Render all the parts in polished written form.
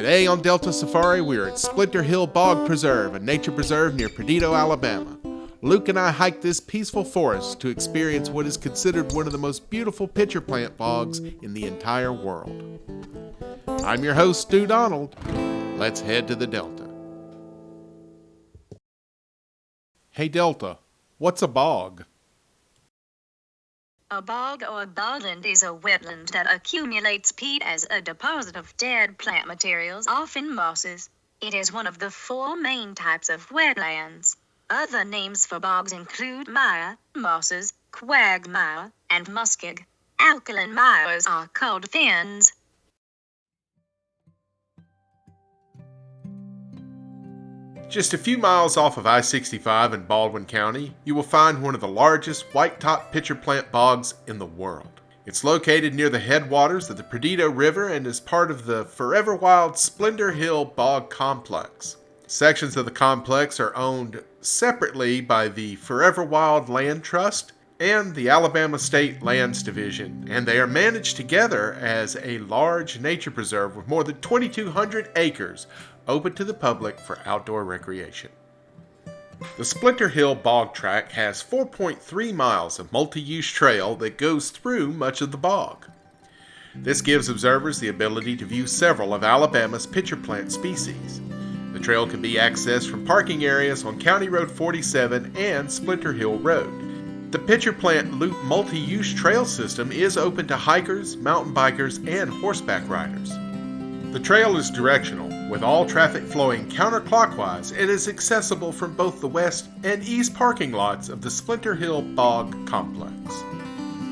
Today on Delta Safari, we are at Splinter Hill Bog Preserve, a nature preserve near Perdido, Alabama. Luke and I hiked this peaceful forest to experience what is considered one of the most beautiful pitcher plant bogs in the entire world. I'm your host, Stu Donald. Let's head to the Delta. Hey Delta, what's a bog? A bog or bogland is a wetland that accumulates peat as a deposit of dead plant materials, often mosses. It is one of the four main types of wetlands. Other names for bogs include mire, mosses, quagmire, and muskeg. Alkaline mires are called fens. Just a few miles off of I-65 in Baldwin County, you will find one of the largest white-top pitcher plant bogs in the world. It's located near the headwaters of the Perdido River and is part of the forever wild Splinter Hill Bog Complex. Sections of the complex are owned separately by the Forever Wild Land Trust and the Alabama State Lands Division, and they are managed together as a large nature preserve with more than 2,200 acres open to the public for outdoor recreation. The Splinter Hill Bog Track has 4.3 miles of multi-use trail that goes through much of the bog. This gives observers the ability to view several of Alabama's pitcher plant species. The trail can be accessed from parking areas on County Road 47 and Splinter Hill Road. The pitcher plant loop multi-use trail system is open to hikers, mountain bikers, and horseback riders. The trail is directional, with all traffic flowing counterclockwise and is accessible from both the west and east parking lots of the Splinter Hill Bog Complex.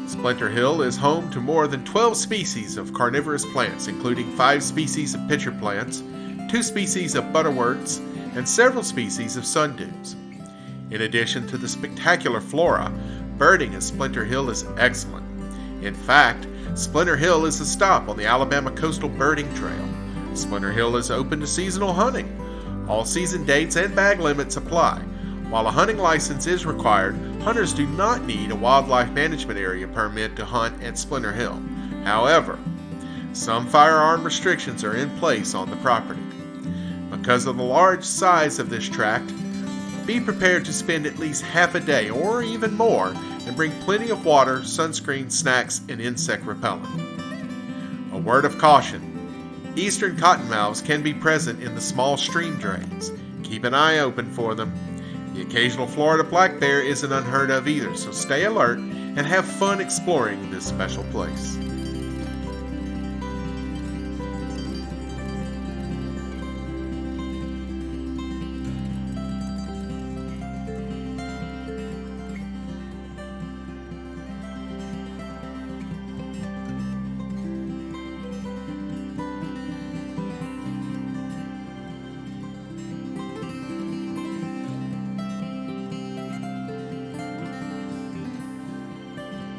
Splinter Hill is home to more than 12 species of carnivorous plants, including 5 species of pitcher plants, 2 species of butterworts, and several species of sundews. In addition to the spectacular flora, birding at Splinter Hill is excellent. In fact, Splinter Hill is a stop on the Alabama Coastal Birding Trail. Splinter Hill is open to seasonal hunting. All season dates and bag limits apply. While a hunting license is required, hunters do not need a wildlife management area permit to hunt at Splinter Hill. However, some firearm restrictions are in place on the property. Because of the large size of this tract, be prepared to spend at least half a day or even more and bring plenty of water, sunscreen, snacks, and insect repellent. A word of caution. Eastern cottonmouths can be present in the small stream drains. Keep an eye open for them. The occasional Florida black bear isn't unheard of either, so stay alert and have fun exploring this special place.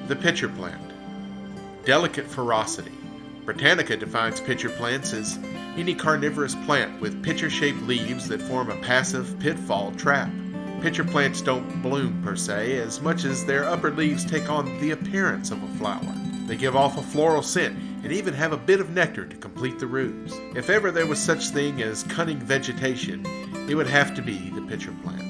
The pitcher plant. Delicate ferocity. Britannica defines pitcher plants as any carnivorous plant with pitcher-shaped leaves that form a passive pitfall trap. Pitcher plants don't bloom per se, as much as their upper leaves take on the appearance of a flower. They give off a floral scent and even have a bit of nectar to complete the ruse. If ever there was such thing as cunning vegetation, it would have to be the pitcher plant.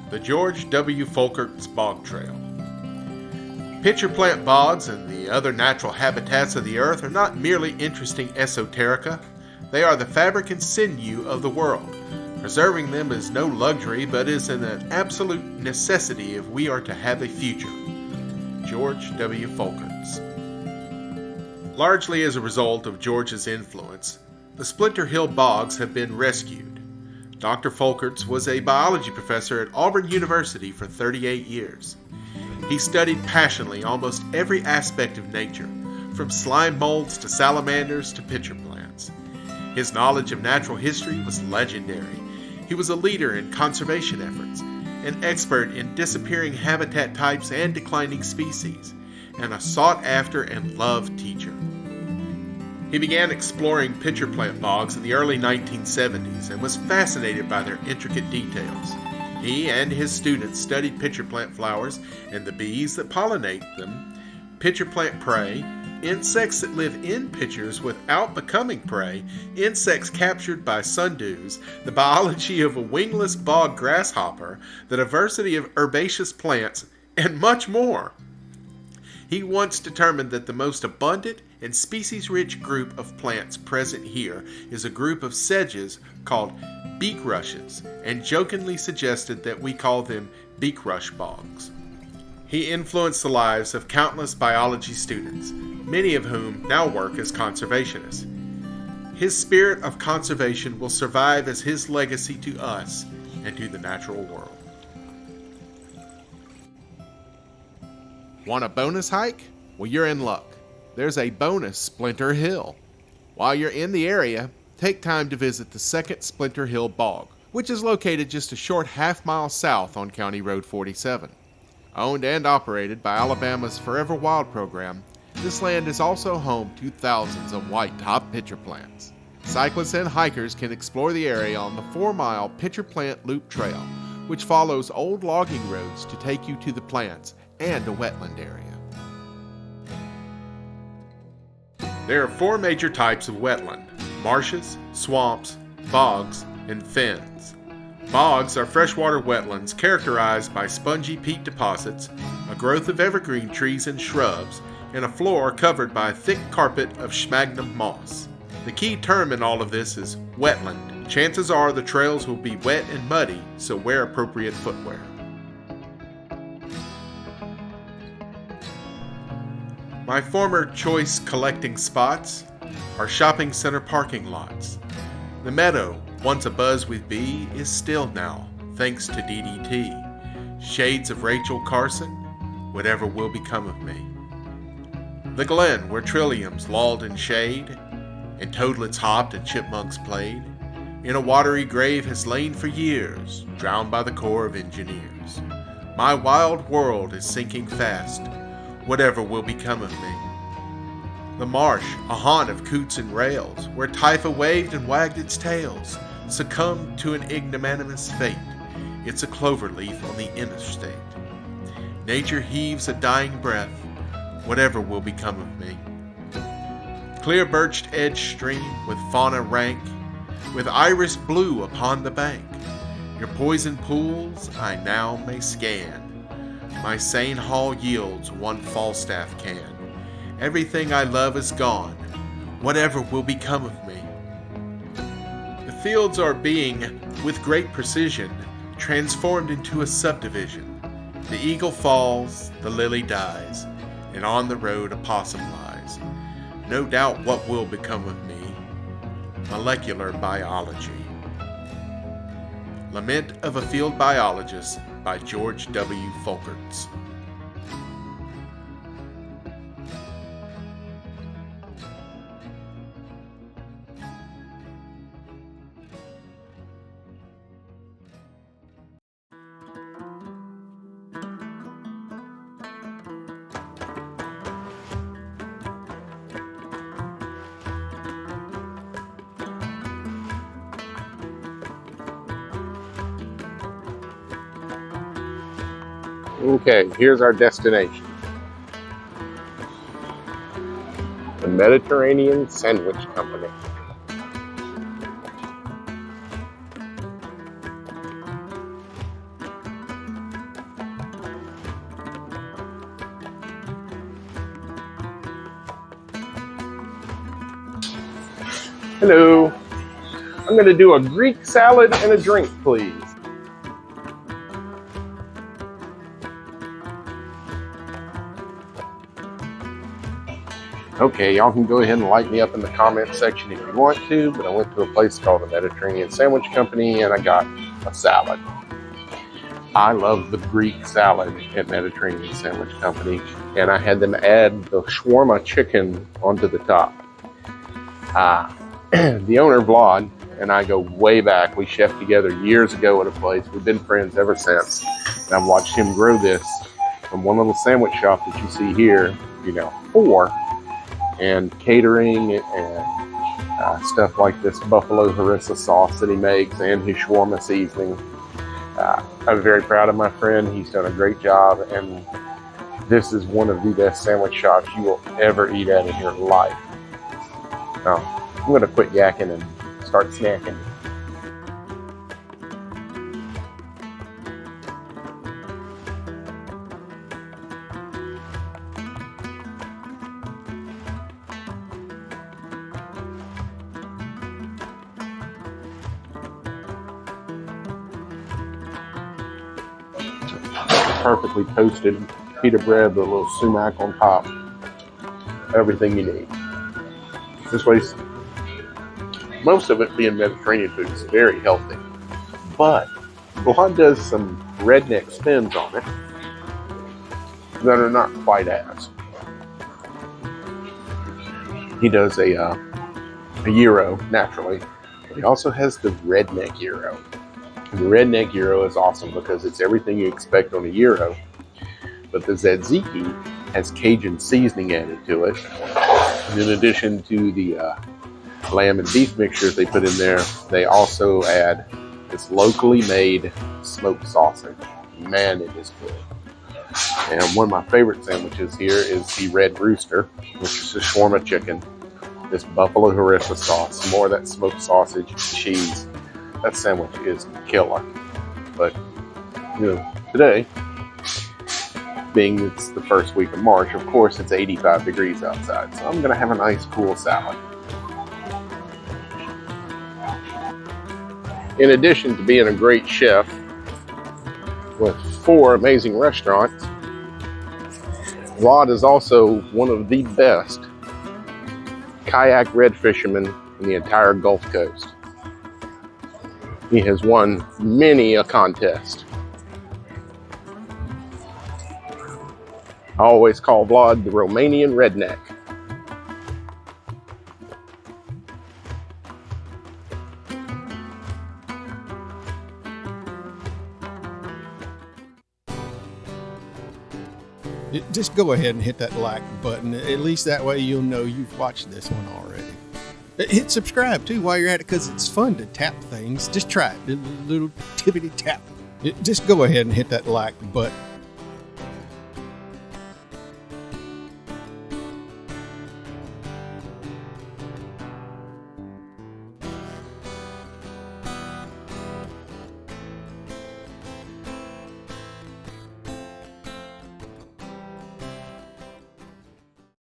The George W. Folkerts Bog Trail. Pitcher plant bogs and the other natural habitats of the earth are not merely interesting esoterica. They are the fabric and sinew of the world. Preserving them is no luxury, but is an absolute necessity if we are to have a future. George W. Folkerts. Largely as a result of George's influence, the Splinter Hill Bogs have been rescued. Dr. Folkerts was a biology professor at Auburn University for 38 years. He studied passionately almost every aspect of nature, from slime molds to salamanders to pitcher plants. His knowledge of natural history was legendary. He was a leader in conservation efforts, an expert in disappearing habitat types and declining species, and a sought-after and loved teacher. He began exploring pitcher plant bogs in the early 1970s and was fascinated by their intricate details. He and his students studied pitcher plant flowers and the bees that pollinate them, pitcher plant prey, insects that live in pitchers without becoming prey, insects captured by sundews, the biology of a wingless bog grasshopper, the diversity of herbaceous plants, and much more. He once determined that the most abundant and species-rich group of plants present here is a group of sedges called beak rushes, and jokingly suggested that we call them beak rush bogs. He influenced the lives of countless biology students, many of whom now work as conservationists. His spirit of conservation will survive as his legacy to us and to the natural world. Want a bonus hike? Well, you're in luck. There's a bonus Splinter Hill. While you're in the area, take time to visit the second Splinter Hill Bog, which is located just a short half-mile south on County Road 47. Owned and operated by Alabama's Forever Wild program, this land is also home to thousands of white-top pitcher plants. Cyclists and hikers can explore the area on the 4-mile Pitcher Plant Loop Trail, which follows old logging roads to take you to the plants and a wetland area. There are 4 major types of wetland: marshes, swamps, bogs, and fens. Bogs are freshwater wetlands characterized by spongy peat deposits, a growth of evergreen trees and shrubs, and a floor covered by a thick carpet of sphagnum moss. The key term in all of this is wetland. Chances are the trails will be wet and muddy, so wear appropriate footwear. My former choice collecting spots are shopping center parking lots. The meadow, once abuzz with bee, is still now, thanks to DDT. Shades of Rachel Carson, whatever will become of me. The glen where trilliums lolled in shade, and toadlets hopped and chipmunks played, in a watery grave has lain for years, drowned by the Corps of Engineers. My wild world is sinking fast, whatever will become of me. The marsh, a haunt of coots and rails, where Typha waved and wagged its tails, succumbed to an ignominious fate. It's a clover leaf on the Interstate. Nature heaves a dying breath, whatever will become of me. Clear birched edge stream with fauna rank, with iris blue upon the bank. Your poison pools I now may scan. My sane hall yields one Falstaff can. Everything I love is gone. Whatever will become of me? The fields are being, with great precision, transformed into a subdivision. The eagle falls, the lily dies, and on the road a possum lies. No doubt what will become of me. Molecular biology. Lament of a Field Biologist by George W. Folkerts. Okay, here's our destination. The Mediterranean Sandwich Company. Hello. I'm going to do a Greek salad and a drink, please. Okay, y'all can go ahead and light me up in the comment section if you want to, but I went to a place called the Mediterranean Sandwich Company and I got a salad. I love the Greek salad at Mediterranean Sandwich Company, and I had them add the shawarma chicken onto the top. The owner, Vlad, and I go way back. We chefed together years ago at a place. We've been friends ever since, and I've watched him grow this from one little sandwich shop that you see here, 4 and catering and stuff like this buffalo harissa sauce that he makes and his shawarma seasoning. I'm very proud of my friend. He's done a great job, and this is one of the best sandwich shops you will ever eat at in your life. Now, I'm going to quit yakking and start snacking. Perfectly toasted pita bread with a little sumac on top. Everything you need. This place, most of it being Mediterranean food, is very healthy. But Blonde does some redneck spins on it that are not quite as. He does a gyro, naturally. But he also has the redneck gyro. And the redneck gyro is awesome because it's everything you expect on a gyro. But the tzatziki has Cajun seasoning added to it. And in addition to the lamb and beef mixtures they put in there, they also add this locally made smoked sausage. Man, it is good. And one of my favorite sandwiches here is the Red Rooster, which is a shawarma chicken, this buffalo harissa sauce, some more of that smoked sausage, cheese. That sandwich is killer. But, today, being it's the first week of March, of course it's 85 degrees outside, so I'm going to have a nice cool salad. In addition to being a great chef with 4 amazing restaurants, Rod is also one of the best kayak red fishermen in the entire Gulf Coast. He has won many a contest. I always call Vlad the Romanian redneck. Just go ahead and hit that like button. At least that way you'll know you've watched this one already. Hit subscribe too while you're at it, because it's fun to tap things. Just try it. A little tippity tap. Just go ahead and hit that like button.